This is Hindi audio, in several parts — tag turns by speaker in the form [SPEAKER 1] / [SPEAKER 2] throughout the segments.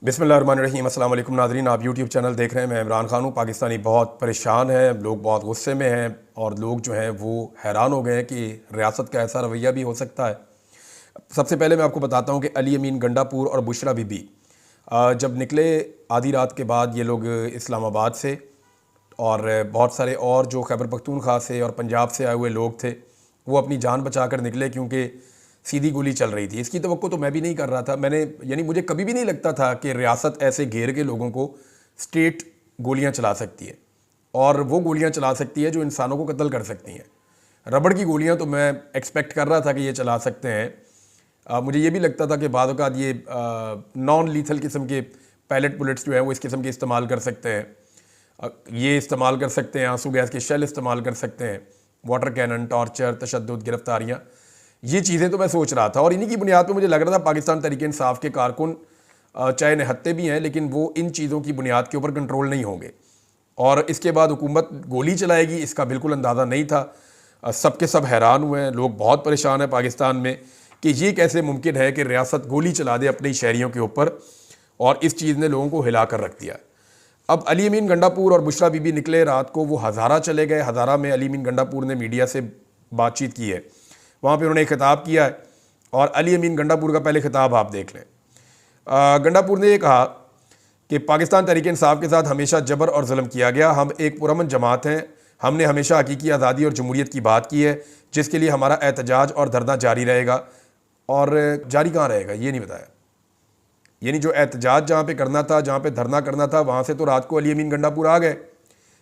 [SPEAKER 1] बिस्मिल्लाहिर्रहमानिर्रहीम। अस्सलाम वालेकुम नाज़रीन, आप यूट्यूब चैनल देख रहे हैं। मैं इमरान खान हूँ। पाकिस्तानी बहुत परेशान है, लोग बहुत गुस्से में हैं और लोग जो हैं वो हैरान हो गए हैं कि रियासत का ऐसा रवैया भी हो सकता है। सबसे पहले मैं आपको बताता हूँ कि अली अमीन गंडापुर और बुशरा बीबी जब निकले आधी रात के बाद, ये लोग इस्लामाबाद से और बहुत सारे और जो खैबर पख्तूनख्वा से और पंजाब से आए हुए लोग थे, वो अपनी जान बचा कर निकले क्योंकि सीधी गोली चल रही थी। इसकी तवक्को तो मैं भी नहीं कर रहा था। मुझे कभी भी नहीं लगता था कि रियासत ऐसे घेर के लोगों को स्टेट गोलियां चला सकती है, और वो गोलियां चला सकती है जो इंसानों को कत्ल कर सकती हैं। रबड़ की गोलियां तो मैं एक्सपेक्ट कर रहा था कि ये चला सकते हैं। मुझे ये भी लगता था कि बाद औक़ात ये नॉन लीथल किस्म के पैलेट बुलेट्स जो हैं वो इस किस्म के इस्तेमाल कर सकते हैं। ये इस्तेमाल कर सकते हैं, आंसू गैस के शेल इस्तेमाल कर सकते हैं, वाटर कैनन, टॉर्चर, तशद्दुद, गिरफ्तारियाँ, ये चीज़ें तो मैं सोच रहा था। और इन्हीं की बुनियाद पे मुझे लग रहा था पाकिस्तान तहरीक इंसाफ के कारकुन चाहे निहत्ते भी हैं, लेकिन वो इन चीज़ों की बुनियाद के ऊपर कंट्रोल नहीं होंगे और इसके बाद हुकूमत गोली चलाएगी, इसका बिल्कुल अंदाज़ा नहीं था। सब के सब हैरान हुए हैं, लोग बहुत परेशान हैं पाकिस्तान में कि ये कैसे मुमकिन है कि रियासत गोली चला दे अपने शहरियों के ऊपर, और इस चीज़ ने लोगों को हिला कर रख दिया। अब अली अमीन गंडापुर और बुशरा बीबी निकले रात को, वो हज़ारा चले गए। हज़ारा में अली अमीन गंडापुर ने मीडिया से बातचीत की है, वहाँ पे उन्होंने एक खिताब किया है और अली अमीन गंडापुर का पहले खिताब आप देख लें। गंडापुर ने ये कहा कि पाकिस्तान तहरीक इंसाफ के साथ हमेशा जबर और जुल्म किया गया। हम एक पुरअमन जमात हैं, हमने हमेशा हकीकी आज़ादी और जमहूरियत की बात की है, जिसके लिए हमारा एहतजाज और धरना जारी रहेगा। और जारी कहाँ रहेगा ये नहीं बताया। यानी जो एहतजाज जहाँ पे करना था, जहाँ पे धरना करना था, वहाँ से तो रात को अली अमीन गंडापुर आ गए।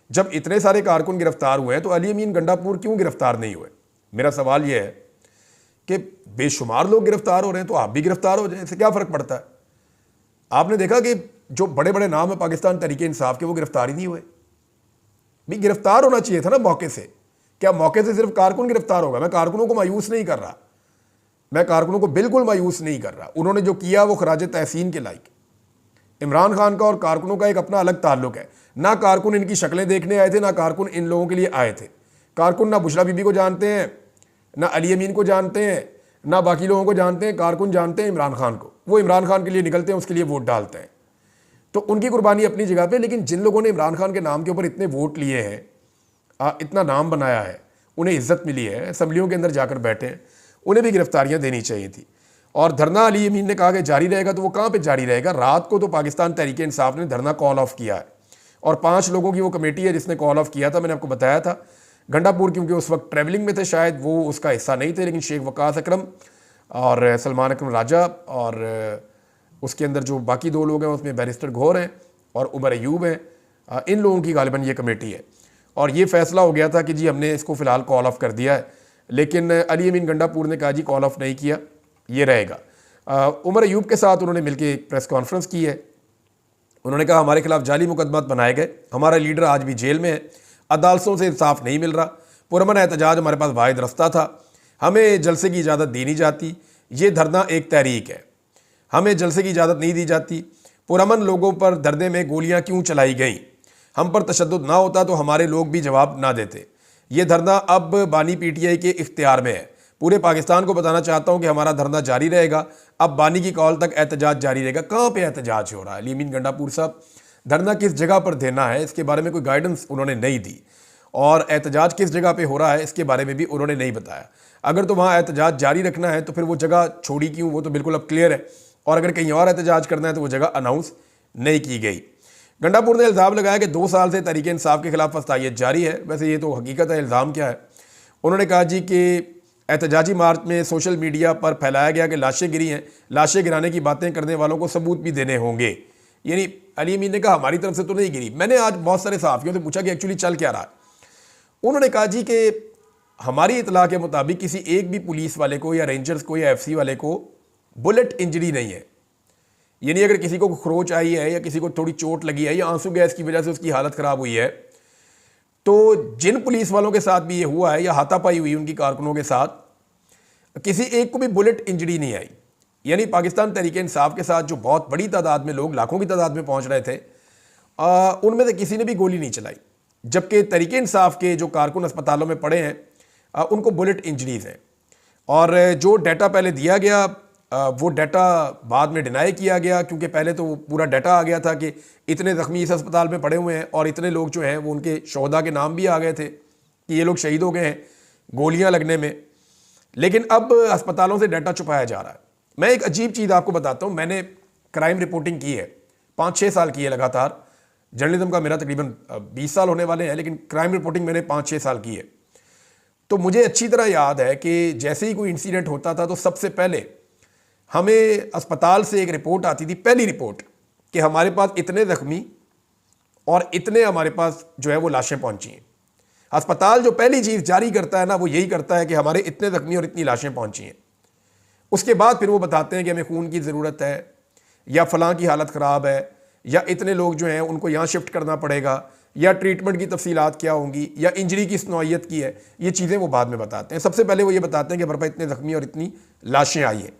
[SPEAKER 1] जब इतने सारे कारकुन गिरफ्तार हुए हैं तो अली अमीन गंडापुर क्यों गिरफ्तार नहीं हुए? मेरा सवाल यह है कि बेशुमार लोग गिरफ्तार हो रहे हैं तो आप भी गिरफ्तार हो जाए, इससे क्या फ़र्क पड़ता है? आपने देखा कि जो बड़े बड़े नाम है पाकिस्तान तहरीक इंसाफ के, वो गिरफ्तार ही नहीं हुए। भी गिरफ्तार होना चाहिए था ना मौके से। क्या मौके से सिर्फ कारकुन गिरफ्तार होगा? मैं कारकुनों को मायूस नहीं कर रहा, मैं कारकुनों को बिल्कुल मायूस नहीं कर रहा। उन्होंने जो किया वो खराज तहसीन के लायक। इमरान खान का और कारकुनों का एक अपना अलग ताल्लुक है। ना कारकुन इनकी शक्लें देखने आए थे, ना कारकुन इन लोगों के लिए आए थे। कारकुन ना बुशरा बीबी को जानते हैं, ना अली अमीन को जानते हैं, ना बाकी लोगों को जानते हैं। कारकुन जानते हैं इमरान खान को, वो इमरान खान के लिए निकलते हैं, उसके लिए वोट डालते हैं। तो उनकी कुर्बानी अपनी जगह पे। लेकिन जिन लोगों ने इमरान खान के नाम के ऊपर इतने वोट लिए हैं, इतना नाम बनाया है, उन्हें इज्जत मिली है, असम्बलियों के अंदर जाकर बैठे हैं, उन्हें भी गिरफ्तारियाँ देनी चाहिए थी। और धरना अली अमीन ने कहा कि जारी रहेगा, तो वो कहाँ पर जारी रहेगा? रात को तो पाकिस्तान तहरीक इंसाफ ने धरना कॉल ऑफ किया है और 5 लोगों की वो कमेटी है जिसने कॉल ऑफ किया था। मैंने आपको बताया था। गंडापुर क्योंकि उस वक्त ट्रैवलिंग में थे, शायद वो उसका हिस्सा नहीं थे, लेकिन शेख वकास अकरम और सलमान अकरम राजा और उसके अंदर जो बाकी 2 लोग हैं उसमें बैरिस्टर घोर हैं और उमर अयूब हैं, इन लोगों की गालिबन ये कमेटी है। और ये फैसला हो गया था कि जी हमने इसको फ़िलहाल कॉल ऑफ कर दिया है, लेकिन अली अमीन गंडापुर ने कहा जी कॉल ऑफ नहीं किया, ये रहेगा। उमर अयूब के साथ उन्होंने मिलकर एक प्रेस कॉन्फ्रेंस की है। उन्होंने कहा हमारे खिलाफ जाली मुकदमात बनाए गए, हमारा लीडर आज भी जेल में है, अदालतों से इंसाफ नहीं मिल रहा, पुरअमन एहतजाज हमारे पास वाहिद रास्ता था, हमें जलसे की इजाज़त दी नहीं जाती, ये धरना एक तहरीक है, हमें जलसे की इजाज़त नहीं दी जाती। पुरअमन लोगों पर धरने में गोलियां क्यों चलाई गईं? हम पर तशद्दुद ना होता तो हमारे लोग भी जवाब ना देते। ये धरना अब बानी PTI के इख्तियार में है। पूरे पाकिस्तान को बताना चाहता हूँ कि हमारा धरना जारी रहेगा। अब बानी की कॉल तक एहतजाज जारी रहेगा। कहाँ पर एहतजाज हो रहा है? अली अमीन गंडापुर साहब, धरना किस जगह पर देना है इसके बारे में कोई गाइडेंस उन्होंने नहीं दी, और एहतजाज किस जगह पे हो रहा है इसके बारे में भी उन्होंने नहीं बताया। अगर तो वहाँ एहतजाज जारी रखना है तो फिर वो जगह छोड़ी क्यों? वो तो बिल्कुल अब क्लियर है। और अगर कहीं और एहतजाज करना है तो वो जगह अनाउंस नहीं की गई। गंडापुर ने इल्ज़ाम लगाया कि 2 साल से तहरीक इंसाफ के खिलाफ फस्तायत जारी है। वैसे ये तो हकीकत है, इल्ज़ाम क्या है? उन्होंने कहा जी कि एहतजाजी मार्च में सोशल मीडिया पर फैलाया गया कि लाशें गिरी हैं, लाशें गिराने की बातें करने वालों को सबूत भी देने होंगे। यानी अली अमीन ने कहा हमारी तरफ से तो नहीं गिरी। मैंने आज बहुत सारे सहाफ़ियों से पूछा कि एक्चुअली चल क्या रहा है। उन्होंने कहा जी कि हमारी इतला के मुताबिक किसी एक भी पुलिस वाले को या रेंजर्स को या FC वाले को बुलेट इंजरी नहीं है। यानी अगर किसी को खरोच आई है या किसी को थोड़ी चोट लगी है या आंसू गैस की वजह से उसकी हालत ख़राब हुई है, तो जिन पुलिस वालों के साथ भी ये हुआ है या हाथापाई हुई उनकी कारकुनों के साथ, किसी एक को भी बुलेट इंजरी नहीं आई। यानी पाकिस्तान तहरीक इंसाफ के साथ जो बहुत बड़ी तादाद में लोग, लाखों की तादाद में पहुंच रहे थे, उनमें से किसी ने भी गोली नहीं चलाई। जबकि तहरीक इंसाफ के जो कारकुन अस्पतालों में पड़े हैं उनको बुलेट इंजरीज़ हैं। और जो डाटा पहले दिया गया वो डाटा बाद में डिनाई किया गया, क्योंकि पहले तो वो पूरा डाटा आ गया था कि इतने ज़ख्मी इस अस्पताल में पड़े हुए हैं और इतने लोग जो हैं वो उनके शोहदा के नाम भी आ गए थे कि ये लोग शहीद हो गए हैं गोलियां लगने में। लेकिन अब अस्पतालों से डाटा छुपाया जा रहा है। मैं एक अजीब चीज़ आपको बताता हूँ। मैंने क्राइम रिपोर्टिंग की है, 5-6 साल की है लगातार। जर्नलिज्म का मेरा तकरीबन 20 साल होने वाले हैं, लेकिन क्राइम रिपोर्टिंग मैंने 5-6 साल की है। तो मुझे अच्छी तरह याद है कि जैसे ही कोई इंसिडेंट होता था तो सबसे पहले हमें अस्पताल से एक रिपोर्ट आती थी, पहली रिपोर्ट, कि हमारे पास इतने ज़ख्मी और इतने हमारे पास जो है वो लाशें पहुंची हैं। अस्पताल जो पहली चीज़ जारी करता है ना, वो यही करता है कि हमारे इतने ज़ख्मी और इतनी लाशें पहुंची हैं। उसके बाद फिर वो बताते हैं कि हमें खून की ज़रूरत है, या फ़लाँ की हालत ख़राब है, या इतने लोग जो हैं उनको यहाँ शिफ्ट करना पड़ेगा, या ट्रीटमेंट की तफसीलात क्या होंगी, या इंजरी की नौइयत की है। ये चीज़ें वो बाद में बताते हैं। सबसे पहले वो ये बताते हैं कि हमारे पास इतने ज़ख्मी और इतनी लाशें आई हैं।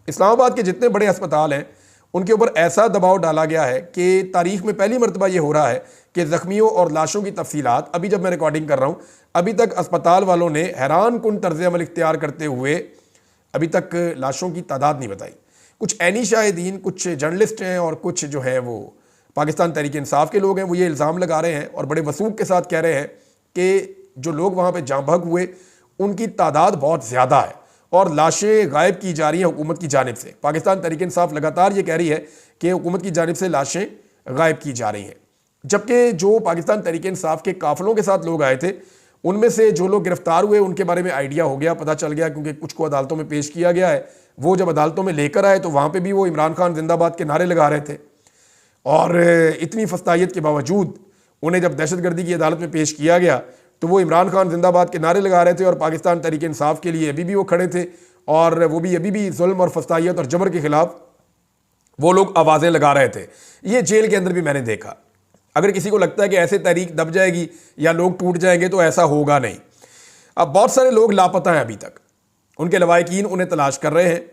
[SPEAKER 1] इस्लामाबाद के जितने बड़े अस्पताल हैं उनके ऊपर ऐसा दबाव डाला गया है कि तारीख में पहली मरतबा ये हो रहा है कि ज़ख्मियों और लाशों की तफसीलात, अभी जब मैं रिकॉर्डिंग कर रहा हूँ, अभी तक अस्पताल वालों ने हैरान कुन तर्ज़ अमल इख्तियार करते हुए अभी तक लाशों की तादाद नहीं बताई। कुछ ऐनी शाहिदीन, कुछ जर्नलिस्ट हैं और कुछ जो है वो पाकिस्तान तहरीक इंसाफ के लोग हैं, वो ये इल्ज़ाम लगा रहे हैं और बड़े वसूख के साथ कह रहे हैं कि जो लोग वहाँ पर जाँ बहक हुए उनकी तादाद बहुत ज़्यादा है और लाशें गायब की जा रही हैं हुकूमत की जानिब से। पाकिस्तान तहरीक इंसाफ लगातार ये कह रही है कि हुकूमत की जानिब से लाशें गायब की जा रही हैं, जबकि जो पाकिस्तान तहरीक इंसाफ के काफ़िलों के साथ लोग आए थे उनमें से जो लोग गिरफ्तार हुए उनके बारे में आइडिया हो गया, पता चल गया, क्योंकि कुछ को अदालतों में पेश किया गया है। वो जब अदालतों में लेकर आए तो वहाँ पर भी वो इमरान खान जिंदाबाद के नारे लगा रहे थे और इतनी फस्तायत के बावजूद उन्हें जब दहशतगर्दी की अदालत में पेश किया गया तो वो इमरान खान जिंदाबाद के नारे लगा रहे थे और पाकिस्तान तहरीक इंसाफ के लिए अभी भी वो खड़े थे और वो भी अभी भी जुल्म और फस्तायत और जबर के खिलाफ वो लोग आवाज़ें लगा रहे थे। ये जेल के अंदर भी मैंने देखा। अगर किसी को लगता है कि ऐसे तहरीक दब जाएगी या लोग टूट जाएंगे तो ऐसा होगा नहीं। अब बहुत सारे लोग लापता हैं अभी तक, उनके लवाहिकीन उन्हें तलाश कर रहे हैं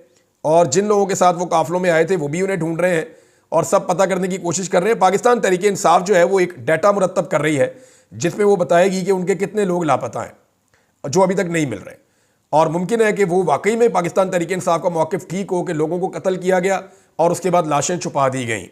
[SPEAKER 1] और जिन लोगों के साथ वो काफिलों में आए थे वो भी उन्हें ढूंढ रहे हैं और सब पता करने की कोशिश कर रहे हैं। पाकिस्तान तहरीक इंसाफ जो है वो एक डाटा मुरतब कर रही है जिसमें वो बताएगी कि उनके कितने लोग लापता हैं जो अभी तक नहीं मिल रहे, और मुमकिन है कि वो वाकई में पाकिस्तान तहरीक इंसाफ का मौक़िफ़ ठीक हो कि लोगों को कत्ल किया गया और उसके बाद लाशें छुपा दी गई।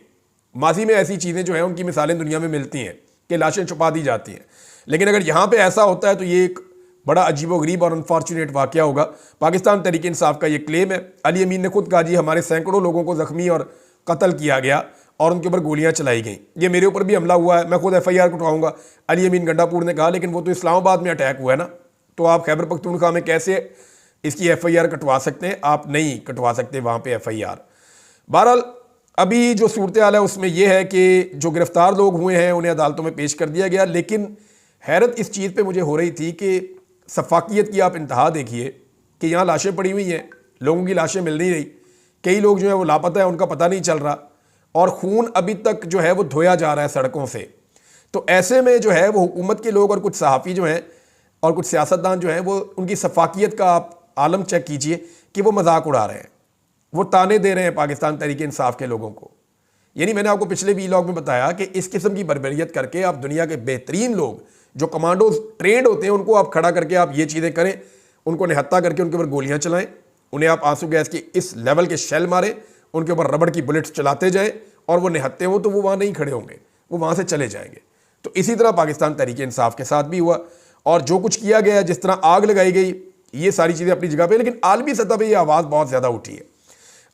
[SPEAKER 1] माजी में ऐसी चीज़ें जो हैं उनकी मिसालें दुनिया में मिलती हैं कि लाशें छुपा दी जाती हैं, लेकिन अगर यहाँ पर ऐसा होता है तो ये एक बड़ा अजीबोगरीब और अनफॉर्चुनेट वाक़या होगा। पाकिस्तान तहरीक इंसाफ का ये क्लेम है। अली अमीन ने खुद कहा जी हमारे सैकड़ों लोगों को ज़ख्मी और कत्ल किया गया और उनके ऊपर गोलियां चलाई गई, ये मेरे ऊपर भी हमला हुआ है, मैं खुद FIR कटवाऊंगा, अली अमीन गंडापुर ने कहा। लेकिन वो तो इस्लामाबाद में अटैक हुआ है ना, तो आप खैबर पख्तूनख्वा में कैसे इसकी FIR कटवा सकते हैं? आप नहीं कटवा सकते वहाँ पे FIR। बहरहाल अभी जो सूरत हाल है उसमें यह है कि जो गिरफ्तार लोग हुए हैं उन्हें अदालतों में पेश कर दिया गया, लेकिन हैरत इस चीज़ पर मुझे हो रही थी कि सफाकियत की आप इंतहा देखिए कि यहाँ लाशें पड़ी हुई हैं, लोगों की लाशें मिल नहीं रही, कई लोग जो है वो लापता है, उनका पता नहीं चल रहा और खून अभी तक जो है वो धोया जा रहा है सड़कों से। तो ऐसे में जो है वो हुकूमत के लोग और कुछ सहाफ़ी जो हैं और कुछ सियासतदान जो हैं वो उनकी सफाकियत का आप आलम चेक कीजिए कि वो मजाक उड़ा रहे हैं, वो ताने दे रहे हैं पाकिस्तान तहरीक इंसाफ के लोगों को। यानी मैंने आपको पिछले वीलॉग में बताया कि इस किस्म की बर्बरियत करके आप दुनिया के बेहतरीन लोग जो कमांडोज ट्रेंड होते हैं उनको आप खड़ा करके आप ये चीज़ें करें, उनको निहत्ता करके उनके ऊपर गोलियाँ चलाएँ, उन्हें आप आंसू गैस की इस लेवल के शेल मारें, उनके ऊपर रबड़ की बुलेट्स चलाते जाएं और वो निहत्ते हों तो वो वहाँ नहीं खड़े होंगे, वो वहाँ से चले जाएंगे। तो इसी तरह पाकिस्तान तहरीक इंसाफ के साथ भी हुआ और जो कुछ किया गया, जिस तरह आग लगाई गई, ये सारी चीज़ें अपनी जगह पे। लेकिन आलमी सतह पे ये आवाज़ बहुत ज़्यादा उठी है।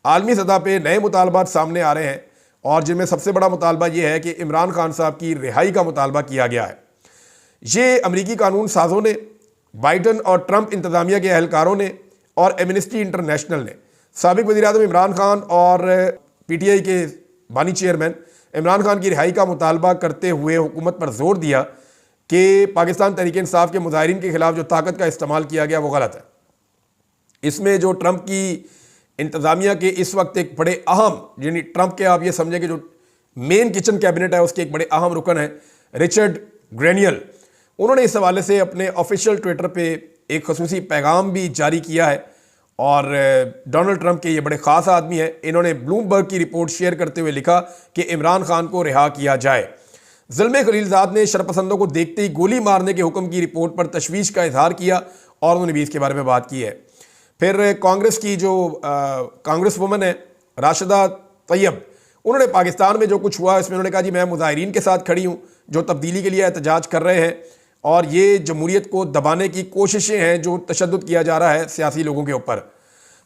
[SPEAKER 1] आलमी सतह पे नए मुतालबात सामने आ रहे हैं और जिनमें सबसे बड़ा मुतालबा ये है कि इमरान खान साहब की रिहाई का मुतालबा किया गया है। ये अमरीकी कानून साजों ने, बाइडन और ट्रंप इंतज़ामिया के अहलकारों ने और एमनेस्टी इंटरनेशनल ने साबिक वज़ीर-ए-आज़म इमरान खान और PTI के बानी चेयरमैन इमरान खान की रिहाई का मुतालबा करते हुए हुकूमत पर जोर दिया कि पाकिस्तान तहरीक इंसाफ के मुजाहिरीन के खिलाफ जो ताकत का इस्तेमाल किया गया वो गलत है। इसमें जो ट्रंप की इंतज़ामिया के इस वक्त एक बड़े अहम, यानी ट्रंप के आप ये समझें कि जो मेन किचन कैबिनेट है उसके एक बड़े अहम रुकन है रिचर्ड ग्रेनियल, उन्होंने इस हवाले से अपने ऑफिशियल ट्विटर पे एक खसूसी पैगाम भी जारी किया है और डोनाल्ड ट्रंप के ये बड़े ख़ास आदमी हैं। इन्होंने ब्लूमबर्ग की रिपोर्ट शेयर करते हुए लिखा कि इमरान खान को रिहा किया जाए। ज़ुल्म खलीलज़ाद ने शरपसंदों को देखते ही गोली मारने के हुक्म की रिपोर्ट पर तशवीश का इजहार किया और उन्होंने भी इसके बारे में बात की है। फिर कांग्रेस की जो कांग्रेस वुमन है राशिदा तैयब, उन्होंने पाकिस्तान में जो कुछ हुआ इसमें उन्होंने कहा जी मैं मुजाहिरीन के साथ खड़ी हूँ जो तब्दीली के लिए एहतजाज कर रहे हैं, और ये जमहूरियत को दबाने की कोशिशें हैं जो तशद्दुद किया जा रहा है सियासी लोगों के ऊपर।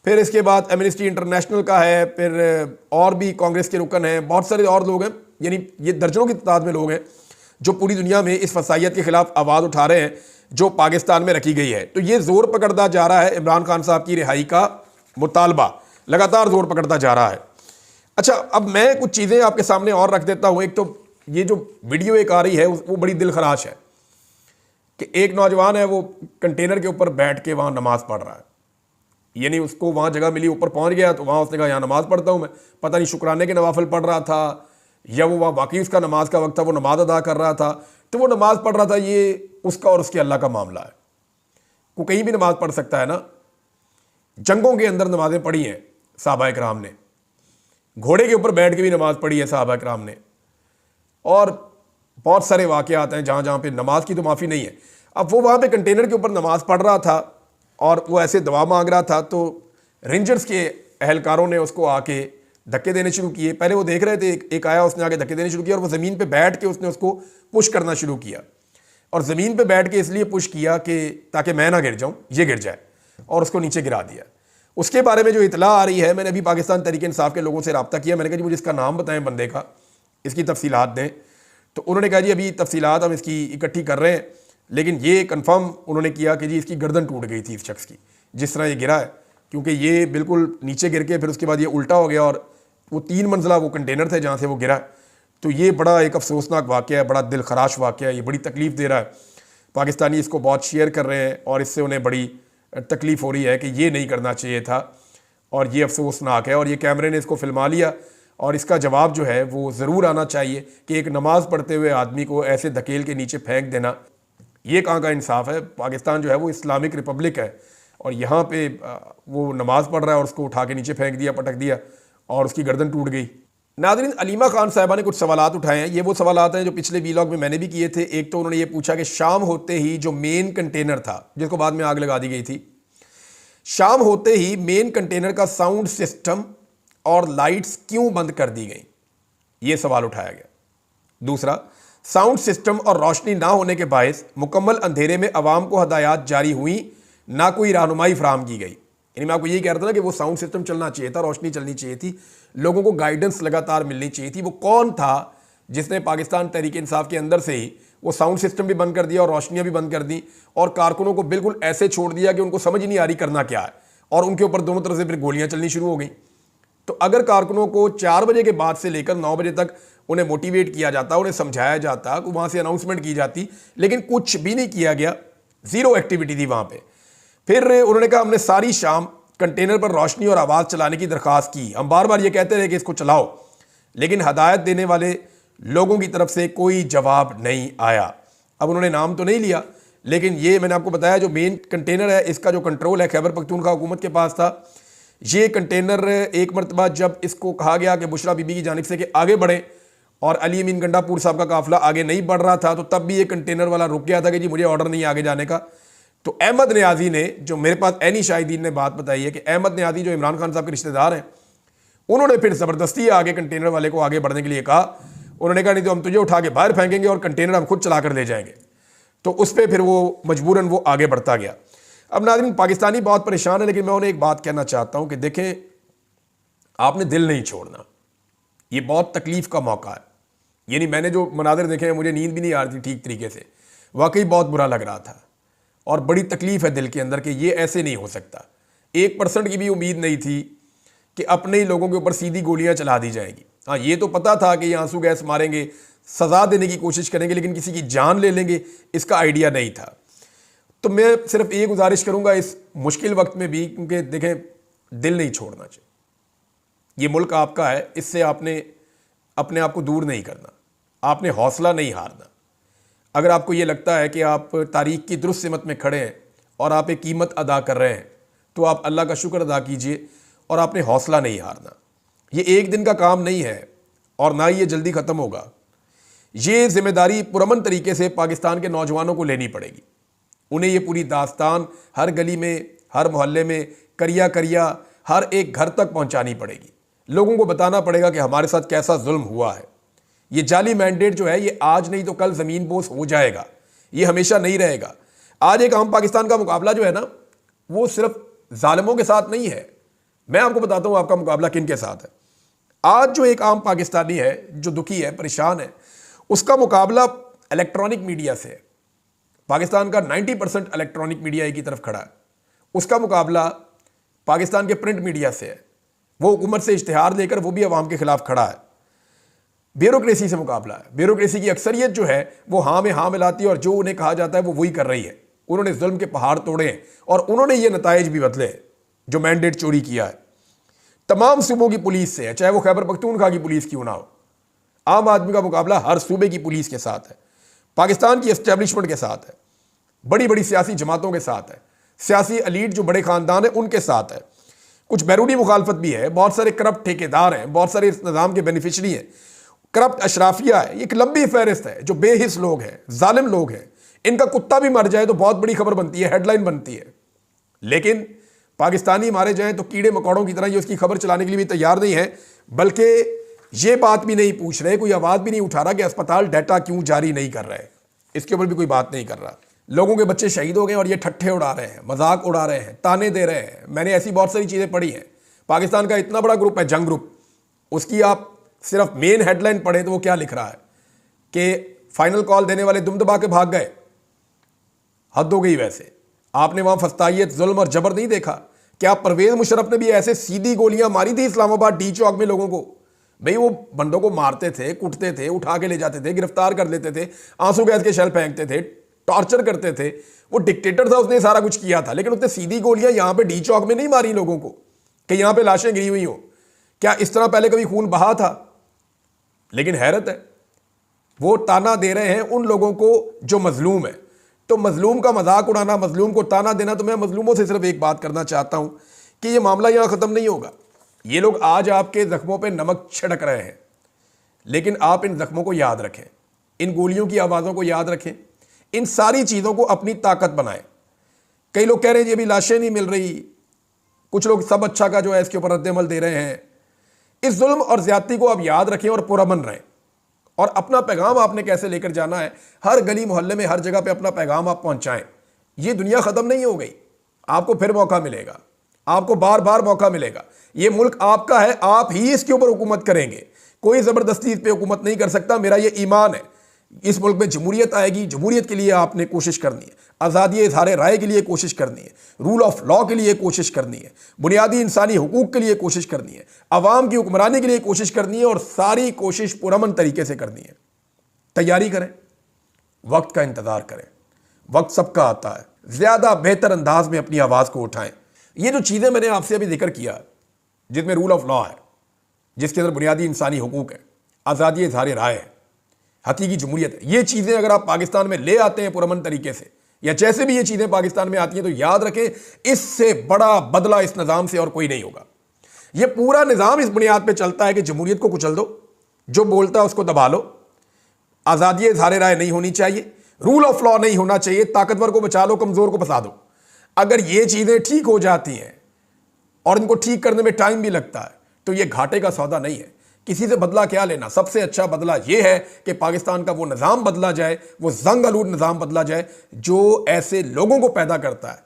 [SPEAKER 1] फिर इसके बाद एमनेस्टी इंटरनेशनल का है, फिर और भी कांग्रेस के रुकन हैं, बहुत सारे और लोग हैं, यानी ये दर्जनों की तादाद में लोग हैं जो पूरी दुनिया में इस फसाइयत के खिलाफ आवाज़ उठा रहे हैं जो पाकिस्तान में रखी गई है। तो ये ज़ोर पकड़ता जा रहा है, इमरान खान साहब की रिहाई का मुतालबा लगातार ज़ोर पकड़ता जा रहा है। अच्छा, अब मैं कुछ चीज़ें आपके सामने और रख देता हूँ। एक तो ये जो वीडियो एक आ रही है वो बड़ी दिल खराश है कि एक नौजवान है वो कंटेनर के ऊपर बैठ के वहाँ नमाज़ पढ़ रहा है, यानी उसको वहाँ जगह मिली, ऊपर पहुँच गया तो वहाँ उसने कहा यहाँ नमाज़ पढ़ता हूँ मैं, पता नहीं शुक्राने के नवाफिल पढ़ रहा था या वो वहाँ वाकई उसका नमाज का वक्त था, वो नमाज अदा कर रहा था, तो वो नमाज पढ़ रहा था। ये उसका और उसके अल्लाह का मामला है, वो कहीं भी नमाज पढ़ सकता है ना। जंगों के अंदर नमाजें पढ़ी हैं सहाबा इकराम ने, घोड़े के ऊपर बैठ के भी नमाज पढ़ी है सहाबा इकराम ने, और बहुत सारे वाक़यात हैं जहाँ जहाँ पे नमाज की तो माफ़ी नहीं है। अब वो वहाँ पे कंटेनर के ऊपर नमाज पढ़ रहा था और वो ऐसे दुआ मांग रहा था, तो रेंजर्स के एहलकारों ने उसको आके धक्के देने शुरू किए। पहले वो देख रहे थे, एक आया उसने आके धक्के देने शुरू किया और वो ज़मीन पे बैठ के उसने उसको पुश करना शुरू किया, और ज़मीन पे बैठ के इसलिए पुश किया कि ताकि मैं ना गिर जाऊँ, ये गिर जाए, और उसको नीचे गिरा दिया। उसके बारे में जो इतला आ रही है, मैंने अभी पाकिस्तान तहरीक इंसाफ के लोगों से रब्ता किया, मैंने कहा जी मुझे इसका नाम बताएं बंदे का, इसकी तफसीलात दें। तो उन्होंने कहा जी अभी तफसीलात हम इसकी इकट्ठी कर रहे हैं, लेकिन ये कन्फर्म उन्होंने किया कि जी इसकी गर्दन टूट गई थी इस शख्स की, जिस तरह ये गिरा है, क्योंकि ये बिल्कुल नीचे गिर के फिर उसके बाद ये उल्टा हो गया, और वो 3 मंजिला वो कंटेनर थे जहाँ से वो गिरा। तो ये बड़ा एक अफसोसनाक वाक़या है, बड़ा दिल खराश वाक़या है, ये बड़ी तकलीफ़ दे रहा है। पाकिस्तानी इसको बहुत शेयर कर रहे हैं और इससे उन्हें बड़ी तकलीफ़ हो रही है कि ये नहीं करना चाहिए था, और ये अफसोसनाक है। और ये कैमरे ने इसको फिल्मा लिया, और इसका जवाब जो है वो ज़रूर आना चाहिए कि एक नमाज़ पढ़ते हुए आदमी को ऐसे धकेल के नीचे फेंक देना, ये कहाँ का इंसाफ है। पाकिस्तान जो है वो इस्लामिक रिपब्लिक है, और यहाँ पे वो नमाज़ पढ़ रहा है और उसको उठा के नीचे फेंक दिया, पटक दिया, और उसकी गर्दन टूट गई। नाज़रीन, अलीमा खान साहिबा ने कुछ सवालात उठाए हैं। ये वो सवालात हैं जो पिछले वीलॉग में मैंने भी किए थे। एक तो उन्होंने ये पूछा कि शाम होते ही जो मेन कंटेनर था जिसको बाद में आग लगा दी गई थी, शाम होते ही मेन कंटेनर का साउंड सिस्टम और लाइट्स क्यों बंद कर दी गई, ये सवाल उठाया गया। दूसरा, साउंड सिस्टम और रोशनी ना होने के बायस मुकम्मल अंधेरे में अवाम को हदायत जारी हुई, ना कोई रहनुमाई फराहम की गई। यानी मैं आपको यही कह रहा था ना कि वो साउंड सिस्टम चलना चाहिए था, रोशनी चलनी चाहिए थी, लोगों को गाइडेंस लगातार मिलनी चाहिए थी। वो कौन था जिसने पाकिस्तान तहरीक इंसाफ के अंदर से ही वो साउंड सिस्टम भी बंद कर दिया और रोशनियाँ भी बंद कर दी, और कारकुनों को बिल्कुल ऐसे छोड़ दिया कि उनको समझ ही नहीं आ रही करना क्या है, और उनके ऊपर दोनों तरफ से फिर गोलियाँ चलनी शुरू हो गई। तो अगर कारकुनों को 4 बजे के बाद से लेकर 9 बजे तक उन्हें मोटिवेट किया जाता, उन्हें समझाया जाता, वहाँ से अनाउंसमेंट की जाती, लेकिन कुछ भी नहीं किया गया, ज़ीरो एक्टिविटी थी वहाँ पर। फिर उन्होंने कहा हमने सारी शाम कंटेनर पर रोशनी और आवाज़ चलाने की दरख्वास्त की, हम बार बार ये कहते रहे कि इसको चलाओ, लेकिन हदायत देने वाले लोगों की तरफ से कोई जवाब नहीं आया। अब उन्होंने नाम तो नहीं लिया, लेकिन ये मैंने आपको बताया जो मेन कंटेनर है इसका जो कंट्रोल है खैबर पख्तूनख्वा हुकूमत के पास था। ये कंटेनर एक मरतबा जब इसको कहा गया कि बुशरा बीबी की जानिब से कि आगे बढ़े, और अली अमीन गंडापुर साहब का काफिला आगे नहीं बढ़ रहा था, तो तब भी ये कंटेनर वाला रुक गया था कि जी मुझे ऑर्डर नहीं आगे जाने का। तो अहमद न्याजी ने, जो मेरे पास एनी शाहिदीन ने बात बताई है कि अहमद न्याजी जो इमरान खान साहब के रिश्तेदार हैं, उन्होंने फिर ज़बरदस्ती आगे कंटेनर वाले को आगे बढ़ने के लिए कहा। उन्होंने कहा नहीं तो हम तुझे उठा के बाहर फेंकेंगे और कंटेनर हम खुद चला कर ले जाएंगे। तो उस पर फिर वो मजबूरन वो आगे बढ़ता गया। अब नाज़रीन, पाकिस्तानी बहुत परेशान है, लेकिन मैं उन्हें एक बात कहना चाहता हूँ कि देखें, आपने दिल नहीं छोड़ना, ये बहुत तकलीफ़ का मौका है। यानी मैंने जो मनाज़र देखे हैं, मुझे नींद भी नहीं आ रही थी ठीक तरीके से, वाकई बहुत बुरा लग रहा था, और बड़ी तकलीफ़ है दिल के अंदर कि ये ऐसे नहीं हो सकता। 1% की भी उम्मीद नहीं थी कि अपने ही लोगों के ऊपर सीधी गोलियां चला दी जाएंगी। हाँ, ये तो पता था कि ये आंसू गैस मारेंगे, सज़ा देने की कोशिश करेंगे, लेकिन किसी की जान ले लेंगे, इसका आइडिया नहीं था। तो मैं सिर्फ ये गुजारिश करूँगा इस मुश्किल वक्त में भी, क्योंकि देखें, दिल नहीं छोड़ना चाहिए। ये मुल्क आपका है, इससे आपने अपने आप को दूर नहीं करना, आपने हौसला नहीं हारना। अगर आपको ये लगता है कि आप तारीख़ की दुरुस्त सिमत में खड़े हैं और आप एक कीमत अदा कर रहे हैं, तो आप अल्लाह का शुक्र अदा कीजिए, और आपने हौसला नहीं हारना। ये एक दिन का काम नहीं है, और ना ही ये जल्दी ख़त्म होगा। ये ज़िम्मेदारी पुरअमन तरीके से पाकिस्तान के नौजवानों को लेनी पड़ेगी। उन्हें ये पूरी दास्तान हर गली में, हर मोहल्ले में करिया करिया हर एक घर तक पहुंचानी पड़ेगी। लोगों को बताना पड़ेगा कि हमारे साथ कैसा जुल्म हुआ है। ये जाली मैंडेट जो है ये आज नहीं तो कल ज़मीन बोस हो जाएगा, ये हमेशा नहीं रहेगा। आज एक आम पाकिस्तान का मुकाबला जो है ना वो सिर्फ जालिमों के साथ नहीं है। मैं आपको बताता हूं आपका मुकाबला किन के साथ है। आज जो एक आम पाकिस्तानी है जो दुखी है, परेशान है, उसका मुकाबला इलेक्ट्रॉनिक मीडिया से है। पाकिस्तान का 90% इलेक्ट्रॉनिक मीडिया की तरफ खड़ा है। उसका मुकाबला पाकिस्तान के प्रिंट मीडिया से है। वो हुकूमत से इश्तिहार लेकर वो भी अवाम के खिलाफ खड़ा है। ब्यूरोक्रेसी से मुकाबला है। ब्यूरोक्रेसी की अक्सरियत जो है वो हाँ में हाँ मिलाती है और जो उन्हें कहा जाता है वो वही कर रही है। उन्होंने जुल्म के पहाड़ तोड़े हैं और उन्होंने ये नताइज भी बदले हैं जो मैंडेट चोरी किया है। तमाम सूबों की पुलिस से है, चाहे वो खैबर पख्तूनख्वा की पुलिस क्यों ना हो। आम आदमी का मुकाबला हर सूबे की पुलिस के साथ है, पाकिस्तान की एस्टेब्लिशमेंट के साथ है, बड़ी बड़ी सियासी जमातों के साथ है, सियासी एलीट जो बड़े खानदान है उनके साथ है। कुछ बैरूनी मुखालफत भी है, बहुत सारे करप्ट ठेकेदार हैं, बहुत सारे इस निज़ाम के बेनिफिशरी हैं, करप्ट अशराफिया है। एक लंबी फहरिस्त है जो बेहिस लोग हैं, जालिम लोग हैं। इनका कुत्ता भी मर जाए तो बहुत बड़ी खबर बनती है, हेडलाइन बनती है। लेकिन पाकिस्तानी मारे जाएं तो कीड़े मकोड़ों की तरह ये उसकी खबर चलाने के लिए भी तैयार नहीं है, बल्कि ये बात भी नहीं पूछ रहे, कोई आवाज़ भी नहीं उठा रहा कि अस्पताल डाटा क्यों जारी नहीं कर रहे। इसके ऊपर भी कोई बात नहीं कर रहा। लोगों के बच्चे शहीद हो गए और ये ठट्ठे उड़ा रहे हैं, मजाक उड़ा रहे हैं, ताने दे रहे हैं। मैंने ऐसी बहुत सारी चीज़ें पढ़ी हैं। पाकिस्तान का इतना बड़ा ग्रुप है जंग ग्रुप, उसकी आप सिर्फ मेन हेडलाइन पढ़े तो वो क्या लिख रहा है कि फाइनल कॉल देने वाले दुम दबा के भाग गए। हद हो गई। वैसे आपने वहां फस्तायत, जुल्म और जबर नहीं देखा? क्या परवेज मुशर्रफ ने भी ऐसे सीधी गोलियां मारी थी इस्लामाबाद डी चौक में लोगों को? भाई वो बंदों को मारते थे, कुटते थे, उठा के ले जाते थे, गिरफ्तार कर लेते थे, आंसू गैस के शेल फेंकते थे, टॉर्चर करते थे। वो डिक्टेटर था, उसने सारा कुछ किया था, लेकिन उसने सीधी गोलियां यहां पे डी चौक में नहीं मारी लोगों को कि यहां पे लाशें गिरी हुई हो। क्या इस तरह पहले कभी खून बहा था? लेकिन हैरत है, वो ताना दे रहे हैं उन लोगों को जो मजलूम है। तो मजलूम का मजाक उड़ाना, मजलूम को ताना देना, तो मैं मजलूमों से सिर्फ एक बात करना चाहता हूं कि ये मामला यहां खत्म नहीं होगा। ये लोग आज आपके जख्मों पे नमक छिड़क रहे हैं, लेकिन आप इन जख्मों को याद रखें, इन गोलियों की आवाज़ों को याद रखें, इन सारी चीज़ों को अपनी ताकत बनाएं। कई लोग कह रहे हैं ये भी लाशें नहीं मिल रही, कुछ लोग सब अच्छा का जो है इसके ऊपर रद्द-ए-अमल दे रहे हैं। इस जुल्म और ज्यादती को आप याद रखें और पुरअमन रहें। और अपना पैगाम आपने कैसे लेकर जाना है, हर गली मोहल्ले में, हर जगह पे अपना पैगाम आप पहुंचाएं। ये दुनिया ख़त्म नहीं हो गई, आपको फिर मौका मिलेगा, आपको बार बार मौका मिलेगा। ये मुल्क आपका है, आप ही इसके ऊपर हुकूमत करेंगे, कोई ज़बरदस्ती इस पर हुकूमत नहीं कर सकता। मेरा ये ईमान है, इस मुल्क में जमहूरियत आएगी। जमहूरियत के लिए आपने कोशिश करनी है, आज़ादी इज़हार राय के लिए कोशिश करनी है, रूल ऑफ लॉ के लिए कोशिश करनी है, बुनियादी इंसानी हुकूक के लिए कोशिश करनी है, अवाम की हुक्मरानी के लिए कोशिश करनी है, और सारी कोशिश पुरअमन तरीके से करनी है। तैयारी करें, वक्त का इंतज़ार करें, वक्त सबका आता है। ज़्यादा बेहतर अंदाज में अपनी आवाज़ को उठाएं। ये जो चीज़ें मैंने आपसे अभी जिक्र किया, जिसमें रूल ऑफ लॉ है, जिसके अंदर बुनियादी इंसानी हुकूक है, आज़ादी इज़हार राय है, हकीकी जमहूरियत है, ये चीज़ें अगर आप पाकिस्तान में ले आते हैं पुरअमन तरीके से, या जैसे भी ये चीज़ें पाकिस्तान में आती हैं, तो याद रखें इससे बड़ा बदला इस निज़ाम से और कोई नहीं होगा। ये पूरा निज़ाम इस बुनियाद पे चलता है कि जमहूरियत को कुचल दो, जो बोलता है उसको दबा लो, आज़ादी इज़हार राय नहीं होनी चाहिए, रूल ऑफ लॉ नहीं होना चाहिए, ताकतवर को बचा लो, कमज़ोर को फंसा दो। अगर ये चीज़ें ठीक हो जाती हैं, और इनको ठीक करने में टाइम भी लगता है, तो ये घाटे का सौदा नहीं है। किसी से बदला क्या लेना? सबसे अच्छा बदला यह है कि पाकिस्तान का वो निज़ाम बदला जाए, वो जंग आलूद निज़ाम बदला जाए जो ऐसे लोगों को पैदा करता है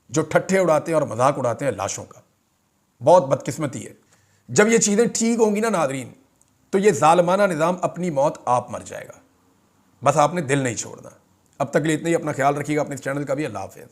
[SPEAKER 1] जो ठट्ठे उड़ाते हैं और मजाक उड़ाते हैं लाशों का। बहुत बदकिस्मती है। जब ये चीज़ें ठीक होंगी ना नादरीन, तो ये जालिमाना निज़ाम अपनी मौत आप मर जाएगा। बस आपने दिल नहीं छोड़ना। अब तक के लिए इतना ही। अपना ख्याल रखिएगा, अपने चैनल का भी। अल्लाह हाफ़िज़।